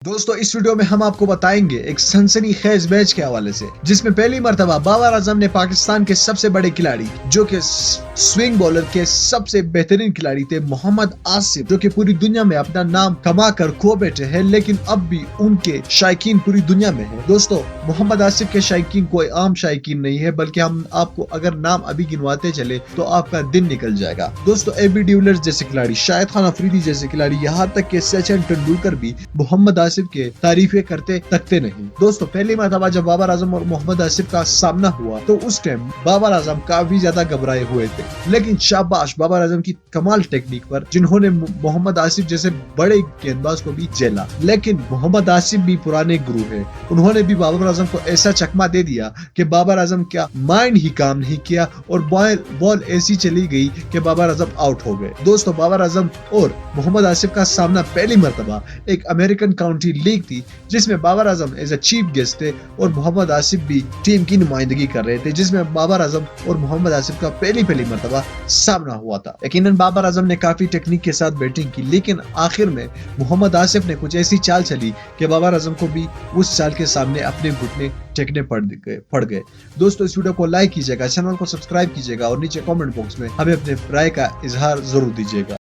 दोस्तों इस वीडियो में हम आपको बताएंगे एक सनसनी खेज मैच के हवाले से, जिसमें पहली मर्तबा बाबर आजम ने पाकिस्तान के सबसे बड़े खिलाड़ी जो कि स्विंग बॉलर के सबसे बेहतरीन खिलाड़ी थे मोहम्मद आसिफ, जो कि पूरी दुनिया में अपना नाम कमा कर खो बैठे हैं, लेकिन अब भी उनके शायकीन पूरी दुनिया में हैं। दोस्तों मोहम्मद आसिफ के शायकीन कोई आम शायकीन नहीं है, बल्कि हम आपको अगर नाम अभी गिनवाते चले तो आपका दिन निकल जाएगा। दोस्तों एबी डिविलियर्स जैसे खिलाड़ी, शाहिद खान अफरीदी जैसे खिलाड़ी, यहाँ तक कि सचिन तेंदुलकर भी मोहम्मद आसिफ के तारीफें करते तकते नहीं। दोस्तों पहली मर्तबा जब बाबर आजम और मोहम्मद आसिफ का सामना हुआ तो उस टाइम बाबर आजम काफी ज्यादा घबराए हुए थे, लेकिन शाबाश बाबर आजम की कमाल टेक्निक पर, जिन्होंने मोहम्मद आसिफ जैसे बड़े गेंदबाज को भी झेला। लेकिन मोहम्मद आसिफ भी पुराने गुरु हैं, उन्होंने भी बाबर आजम को ऐसा चकमा दे दिया कि बाबर आजम का माइंड ही काम नहीं किया और बॉल ऐसी चली गई कि बाबर आजम आउट हो गए। दोस्तों बाबर आजम और मोहम्मद आसिफ का सामना पहली मर्तबा एक अमेरिकन काउंटी लीग थी, जिसमें Babar Azam as a chief guest थे और मोहम्मद आसिफ भी टीम की नुमाइंदगी कर रहे थे, जिसमें बाबर आजम और मोहम्मद आसिफ का पहली मर्तबा सामना हुआ था। यकीनन बाबर आजम ने काफी टेक्निक के साथ बैटिंग की, लेकिन आखिर में मोहम्मद आसिफ ने कुछ ऐसी चाल चली कि बाबर आजम को भी उस चाल के सामने अपने घुटने टेकने पड़ गए। दोस्तों इस वीडियो को लाइक कीजिएगा, चैनल को सब्सक्राइब कीजिएगा और नीचे कमेंट बॉक्स में हमें अपने राय का इजहार जरूर दीजिएगा।